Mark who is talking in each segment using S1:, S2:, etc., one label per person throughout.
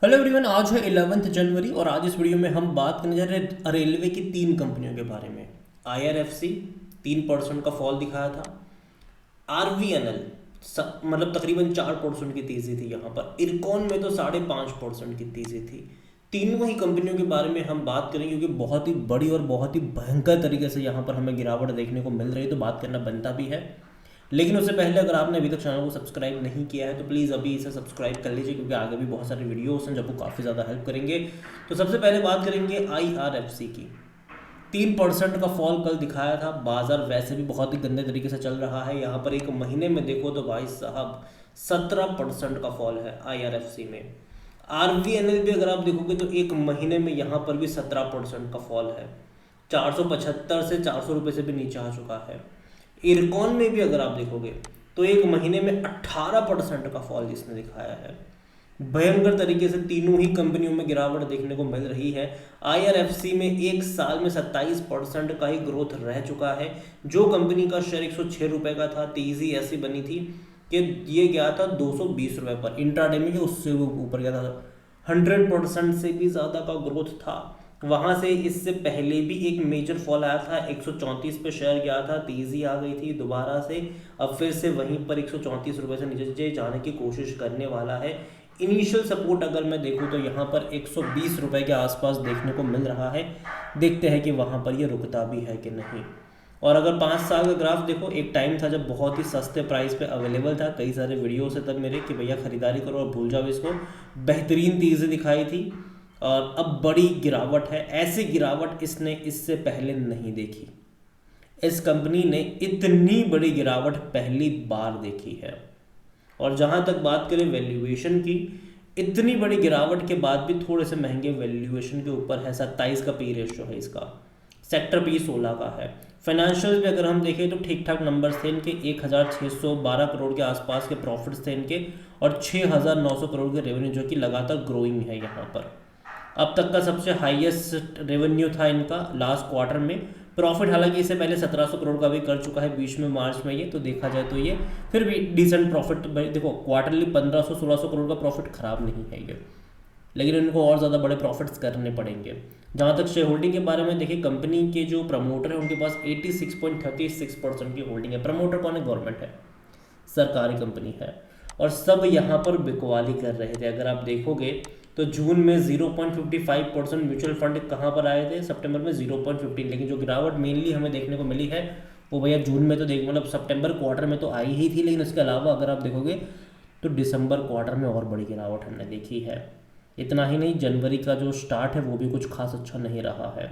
S1: Hello everyone, आज है 11 जनवरी और आज इस वीडियो में हम बात करने जा रहे हैं रेलवे की तीन कंपनियों के बारे में। आईआरएफसी 3% का फॉल दिखाया था। आरवीएनएल मतलब तकरीबन 4% की तेज़ी थी यहाँ पर। इरकॉन में तो 5.5% की तेज़ी थी। तीनों ही कंपनियों के बारे में हम बात करेंगे क्योंकि बहुत ही बड़ी और बहुत ही भयंकर तरीके से यहाँ पर हमें गिरावट देखने को मिल रही है, तो बात करना बनता भी है। लेकिन उससे पहले अगर आपने अभी तक चैनल को सब्सक्राइब नहीं किया है तो प्लीज़ अभी इसे सब्सक्राइब कर लीजिए, क्योंकि आगे भी बहुत सारे वीडियोस हैं जो आपको काफ़ी ज़्यादा हेल्प करेंगे। तो सबसे पहले बात करेंगे आईआरएफसी की। 3% का फॉल कल दिखाया था। बाजार वैसे भी बहुत ही गंदे तरीके से चल रहा है। यहाँ पर एक महीने में देखो तो भाई साहब 17% का फॉल है आईआरएफसी में। आरवीएनएल भी अगर आप देखोगे तो एक महीने में यहाँ पर भी 17% का फॉल है। 475 से 400 रुपये से भी नीचे आ चुका है। इरकॉन में भी अगर आप देखोगे तो एक महीने में 18% का फॉल जिसने दिखाया है। भयंकर तरीके से तीनों ही कंपनियों में गिरावट देखने को मिल रही है। आईआरएफसी में एक साल में 27% का ही ग्रोथ रह चुका है। जो कंपनी का शेयर 106 रुपये का था, तेजी ऐसी बनी थी कि ये गया था 220 रुपये पर इंट्राडे में, उससे ऊपर गया था। 100% से भी ज़्यादा का ग्रोथ था। वहाँ से इससे पहले भी एक मेजर फॉल आया था, 134 पे शेयर गया था, तेज़ी आ गई थी दोबारा से। अब फिर से वहीं पर 134 रुपये से नीचे जाने की कोशिश करने वाला है। इनिशियल सपोर्ट अगर मैं देखूँ तो यहाँ पर 120 रुपये के आसपास देखने को मिल रहा है। देखते हैं कि वहाँ पर ये रुकता भी है कि नहीं। और अगर 5 साल का ग्राफ देखो, एक टाइम था जब बहुत ही सस्ते प्राइस पे अवेलेबल था। कई सारे वीडियोस है तब मेरे कि भैया ख़रीदारी करो और भूल जाओ इसको। बेहतरीन तेज़ी दिखाई थी और अब बड़ी गिरावट है। ऐसी गिरावट इसने इससे पहले नहीं देखी। इस कंपनी ने इतनी बड़ी गिरावट पहली बार देखी है। और जहाँ तक बात करें वैल्यूएशन की, इतनी बड़ी गिरावट के बाद भी थोड़े से महंगे वैल्यूएशन के ऊपर है। 27 का पी रेशो है इसका, सेक्टर पी 16 का है। फाइनेंशियल भी अगर हम देखें तो ठीक ठाक नंबर्स थे इनके। 1612 करोड़ के आसपास के प्रॉफिट्स थे इनके और 6900 करोड़ के रेवेन्यू, जो कि लगातार ग्रोइंग है यहाँ पर। अब तक का सबसे हाईएस्ट रेवेन्यू था इनका लास्ट क्वार्टर में। प्रॉफिट हालांकि इससे पहले 1700 करोड़ का भी कर चुका है बीच में मार्च में। ये तो देखा जाए तो ये फिर भी डिसेंट प्रॉफिट। देखो क्वार्टरली 1500-1600 करोड़ का प्रॉफिट खराब नहीं है ये, लेकिन इनको और ज़्यादा बड़े प्रॉफिट्स करने पड़ेंगे। जहाँ तक शेयर होल्डिंग के बारे में देखिए, कंपनी के जो प्रमोटर हैं उनके पास 86.36% की होल्डिंग है। प्रमोटर कौन है? गवर्नमेंट है, सरकारी कंपनी है। और सब यहाँ पर बिकवाली कर रहे थे। अगर आप देखोगे तो जून में 0.55% म्यूचुअल फंड कहाँ पर आए थे, सितंबर में 0.15। लेकिन जो गिरावट मेनली हमें देखने को मिली है वो भैया जून में तो देख मतलब सितंबर क्वार्टर में तो आई ही थी, लेकिन उसके अलावा अगर आप देखोगे तो दिसंबर क्वार्टर में और बड़ी गिरावट हमने देखी है। इतना ही नहीं, जनवरी का जो स्टार्ट है वो भी कुछ खास अच्छा नहीं रहा है।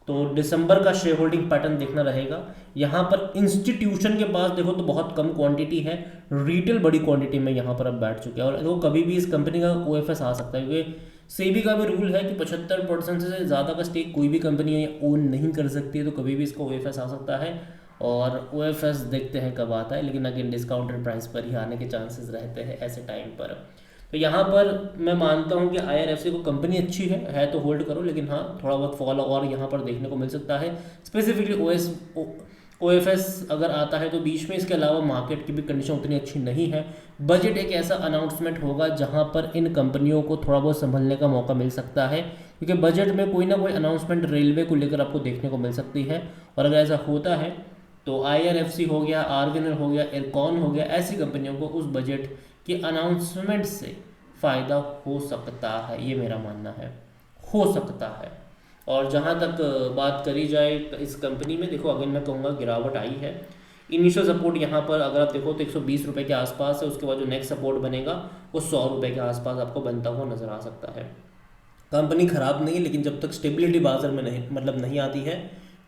S1: तो दिसंबर का शेयर होल्डिंग पैटर्न देखना रहेगा। यहाँ पर इंस्टीट्यूशन के पास देखो तो बहुत कम क्वांटिटी है, रिटेल बड़ी क्वांटिटी में यहाँ पर अब बैठ चुके हैं। और देखो कभी भी इस कंपनी का ओएफएस आ सकता है, क्योंकि सेबी का भी रूल है कि 75% से ज़्यादा का स्टेक कोई भी कंपनी ओन नहीं कर सकती है। तो कभी भी इसका ओएफएस आ सकता है और ओएफएस देखते हैं कब आता है। लेकिन अगेन डिस्काउंटेड प्राइस पर ही आने के चांसेस रहते हैं ऐसे टाइम पर। तो यहाँ पर मैं मानता हूँ कि आईआरएफसी को कंपनी अच्छी है तो होल्ड करो, लेकिन हाँ थोड़ा बहुत फॉल और यहाँ पर देखने को मिल सकता है। स्पेसिफिकली ओएफएस अगर आता है तो बीच में। इसके अलावा मार्केट की भी कंडीशन उतनी अच्छी नहीं है। बजट एक ऐसा अनाउंसमेंट होगा जहाँ पर इन कंपनियों को थोड़ा बहुत संभलने का मौका मिल सकता है, क्योंकि बजट में कोई ना कोई अनाउंसमेंट रेलवे को लेकर आपको देखने को मिल सकती है। और अगर ऐसा होता है तो आईआरएफसी हो गया, आरवीएनएल हो गया, इरकॉन हो गया, ऐसी कंपनियों को उस बजट के अनाउंसमेंट से फ़ायदा हो सकता है, ये मेरा मानना है, हो सकता है। और जहाँ तक बात करी जाए इस कंपनी में, देखो अगर मैं कहूँगा गिरावट आई है। इनिशियल सपोर्ट यहाँ पर अगर आप देखो तो 120 रुपये के आसपास है। उसके बाद जो नेक्स्ट सपोर्ट बनेगा वो 100 रुपये के आसपास आपको बनता हुआ नज़र आ सकता है। कंपनी ख़राब नहीं है, लेकिन जब तक स्टेबिलिटी बाजार में नहीं आती है,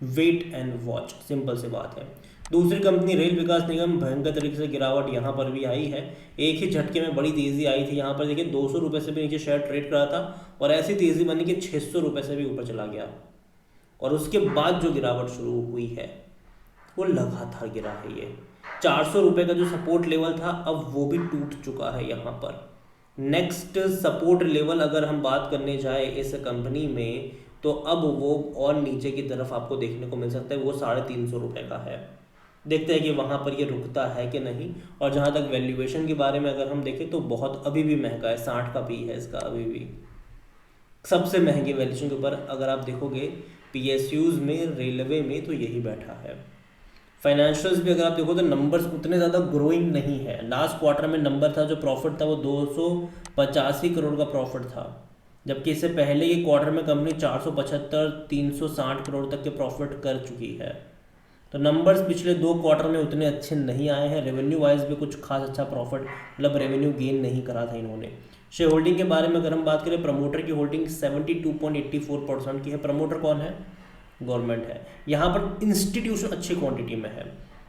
S1: वेट एंड वॉच, सिंपल सी बात है। दूसरी कंपनी रेल विकास निगम, भयंकर तरीके से गिरावट यहाँ पर भी आई है। एक ही झटके में बड़ी तेज़ी आई थी। यहाँ पर देखिए 200 रुपये से भी नीचे शेयर ट्रेड करा था और ऐसी तेज़ी बनी कि 600 रुपये से भी ऊपर चला गया। और उसके बाद जो गिरावट शुरू हुई है वो लगातार गिरा है। ये 400 रुपये का जो सपोर्ट लेवल था अब वो भी टूट चुका है यहाँ पर। नेक्स्ट सपोर्ट लेवल अगर हम बात करने जाए इस कंपनी में तो अब वो और नीचे की तरफ आपको देखने को मिल सकता है, वो 350 रुपये का है। देखते हैं कि वहाँ पर ये रुकता है कि नहीं। और जहाँ तक वैल्यूएशन के बारे में अगर हम देखें तो बहुत अभी भी महंगा है, 60 का पी है इसका अभी भी। सबसे महंगे वैल्यूएशन के ऊपर अगर आप देखोगे पीएसयूज में, रेलवे में, तो यही बैठा है। फाइनेंशियल्स भी अगर आप देखो तो नंबर्स उतने ज़्यादा ग्रोइंग नहीं है। लास्ट क्वार्टर में नंबर था, जो प्रॉफिट था वो 285 करोड़ का प्रॉफिट था, जबकि इससे पहले के क्वार्टर में कंपनी 475 360 करोड़ तक के प्रॉफिट कर चुकी है। तो नंबर्स पिछले 2 क्वार्टर में उतने अच्छे नहीं आए हैं। रेवेन्यू वाइज भी कुछ खास अच्छा प्रॉफिट मतलब रेवेन्यू गेन नहीं करा था इन्होंने। शेयर होल्डिंग के बारे में अगर हम बात करें, प्रमोटर की होल्डिंग 72.84% की है। प्रमोटर कौन है? गवर्नमेंट है। यहाँ पर इंस्टीट्यूशन अच्छी क्वांटिटी में है।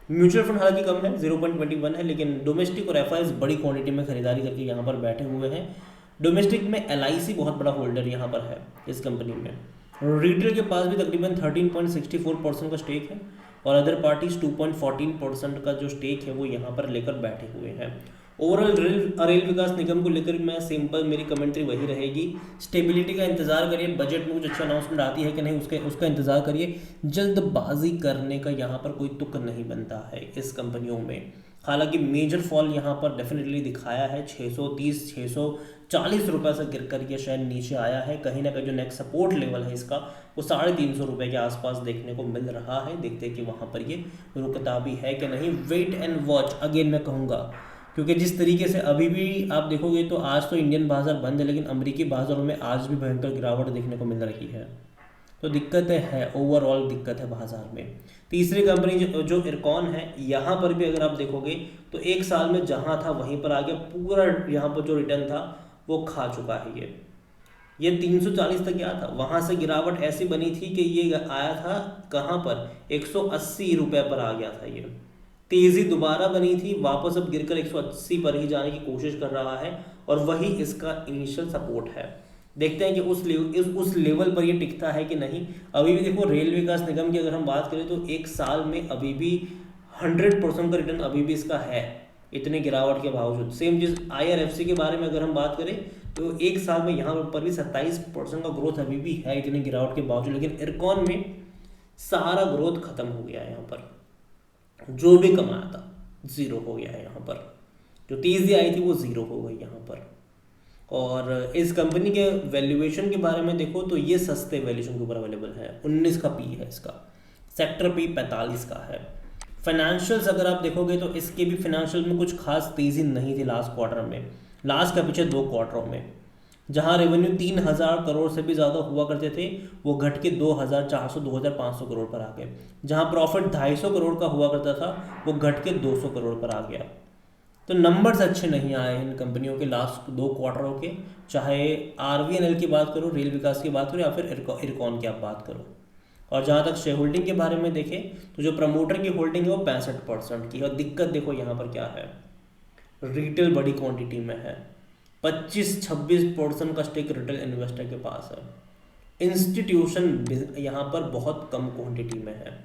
S1: म्यूचुअल फंड हालांकि कम है, 0.21 है, लेकिन डोमेस्टिक और एफआईज बड़ी क्वांटिटी में खरीदारी करके यहाँ पर बैठे हुए हैं। डोमेस्टिक में एलआईसी बहुत बड़ा होल्डर यहाँ पर है इस कंपनी में। रिटेल के पास भी तकरीबन 13.64% का स्टेक है, और अदर पार्टीज 2.14% का जो स्टेक है वो यहाँ पर लेकर बैठे हुए हैं। ओवरऑल रेल विकास निगम को लेकर मैं सिंपल, मेरी कमेंट्री वही रहेगी, स्टेबिलिटी का इंतजार करिए। बजट में कुछ अच्छा अनाउंसमेंट आती है कि नहीं उसका इंतजार करिए। जल्दबाजी करने का यहाँ पर कोई तुक नहीं बनता है इस कंपनियों में। हालांकि मेजर फॉल यहाँ पर डेफिनेटली दिखाया है, 630 640 रुपये से गिर कर ये शेयर नीचे आया है। कहीं ना कहीं जो नेक्स्ट सपोर्ट लेवल है इसका वो 350 रुपये के आसपास देखने को मिल रहा है। देखते हैं कि वहाँ पर ये रुकता भी है कि नहीं। वेट एंड वॉच अगेन मैं कहूँगा, क्योंकि जिस तरीके से अभी भी आप देखोगे तो आज तो इंडियन बाजार बंद है, लेकिन अमेरिकी बाजारों में आज भी भयंकर गिरावट देखने को मिल रही है। तो दिक्कतें है, ओवरऑल दिक्कत है बाजार में। तीसरी कंपनी जो इरकॉन है, यहाँ पर भी अगर आप देखोगे तो 1 साल में जहाँ था वहीं पर आ गया। पूरा यहाँ पर जो रिटर्न था वो खा चुका है ये 340 तक गया था। वहाँ से गिरावट ऐसी बनी थी कि ये आया था कहाँ पर, 180 रुपये पर आ गया था। ये तेज़ी दोबारा बनी थी, वापस अब गिरकर 180 पर ही जाने की कोशिश कर रहा है, और वही इसका इनिशियल सपोर्ट है। देखते हैं कि उस लेवल पर ये टिकता है कि नहीं। अभी भी देखो, रेल विकास निगम की अगर हम बात करें तो 1 साल में अभी भी 100% का रिटर्न अभी भी इसका है, इतने गिरावट के बावजूद। सेम चीज़ IRFC के बारे में अगर हम बात करें तो 1 साल में यहाँ पर भी 27% का ग्रोथ अभी भी है, इतने गिरावट के बावजूद। लेकिन इरकॉन में सारा ग्रोथ खत्म हो गया है। यहाँ पर जो भी कमाया था ज़ीरो हो गया है। यहाँ पर जो तेज़ी आई थी वो ज़ीरो हो गई यहाँ पर। और इस कंपनी के वैल्यूएशन के बारे में देखो तो ये सस्ते वैल्यूएशन के ऊपर अवेलेबल है। 19 का पी है इसका, सेक्टर पी 45 का है। फाइनेंशियल्स अगर आप देखोगे तो इसके भी फाइनेंशियल में कुछ खास तेज़ी नहीं थी लास्ट क्वार्टर में, लास्ट का पीछे 2 क्वार्टरों में। जहां रेवेन्यू 3000 करोड़ से भी ज़्यादा हुआ करते थे वो घट के 2400 2500 करोड़ पर आ गए। जहां प्रॉफिट 250 करोड़ का हुआ करता था वो घट के 200 करोड़ पर आ गया। तो नंबर्स अच्छे नहीं आए इन कंपनियों के लास्ट 2 क्वार्टरों के, चाहे RVNL की बात करो, रेल विकास की बात करो, या फिर इरकॉन की आप बात करो। और जहाँ तक शेयर होल्डिंग के बारे में देखें तो जो प्रमोटर की होल्डिंग है वो 65% की है। और दिक्कत देखो यहाँ पर क्या है, रिटेल बड़ी क्वांटिटी में है, 25-26% का स्टेक रिटेल इन्वेस्टर के पास है। इंस्टीट्यूशन यहाँ पर बहुत कम क्वांटिटी में है।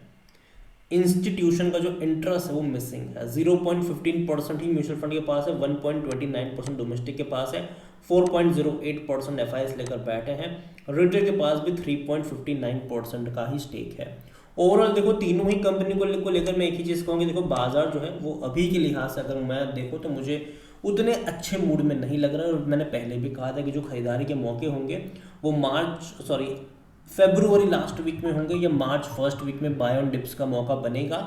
S1: इंस्टीट्यूशन का जो इंटरेस्ट है वो मिसिंग है। 0.15% ही म्यूचुअल फंड के पास है, 1.29% डोमेस्टिक के पास है, 4.08% एफआईएस लेकर बैठे हैं। रिटेल के पास भी 3.59% का ही स्टेक है। ओवरऑल देखो तीनों ही कंपनी को लेकर मैं एक ही चीज़ कहूँगी, देखो बाजार जो है वो अभी के लिहाज से अगर मैं देखूँ तो मुझे उतने अच्छे मूड में नहीं लग रहा है। और मैंने पहले भी कहा था कि जो खरीदारी के मौके होंगे वो फरवरी लास्ट वीक में होंगे या मार्च फर्स्ट वीक में बाय ऑन डिप्स का मौका बनेगा,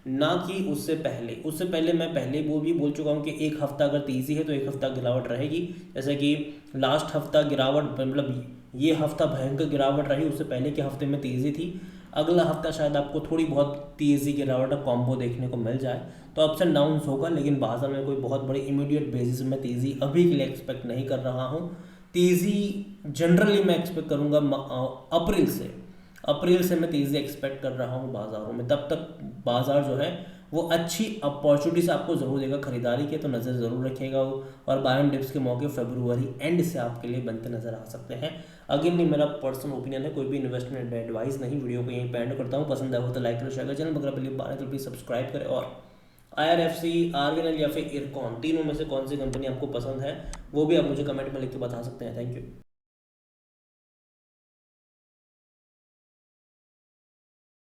S1: ना कि उससे पहले मैं पहले वो भी बोल चुका हूँ कि 1 हफ्ता अगर तेज़ी है तो 1 हफ्ता गिरावट रहेगी। जैसे कि लास्ट हफ्ता गिरावट, मतलब ये हफ्ता भयंकर गिरावट रही, उससे पहले के हफ्ते में तेज़ी थी। अगला हफ्ता शायद आपको थोड़ी बहुत तेज़ी गिरावट का कॉम्बो देखने को मिल जाए, तो अप्स एंड डाउन्स होगा। लेकिन बाजार में कोई बहुत बड़ी इमीडिएट बेसिस में तेज़ी अभी के लिए एक्सपेक्ट नहीं कर रहा हूँ। तेज़ी जनरली मैं एक्सपेक्ट करूँगा अप्रैल से मैं तेज़ी एक्सपेक्ट कर रहा हूँ बाज़ारों में। तब तक बाज़ार जो है वो अच्छी अपॉर्चुनिटीज आपको ज़रूर देगा खरीदारी के, तो नज़र ज़रूर रखिएगा। और बाय ऑन डिप्स के मौके फरवरी एंड से आपके लिए बनते नज़र आ सकते हैं। अगेन नहीं, मेरा पर्सनल ओपिनियन है, कोई भी इन्वेस्टमेंट एडवाइस नहीं। वीडियो को यहीं पे एंड करता हूँ। पसंद आया हो तो लाइक करें, शेयर करें, चैनल अगर पहले बार तो प्लीज़ सब्सक्राइब करें। और IRFC, RVNL या फिर इरकॉन, तीनों में से कौन सी कंपनी आपको पसंद है वो भी आप मुझे कमेंट में लिख के बता सकते हैं। Thank you.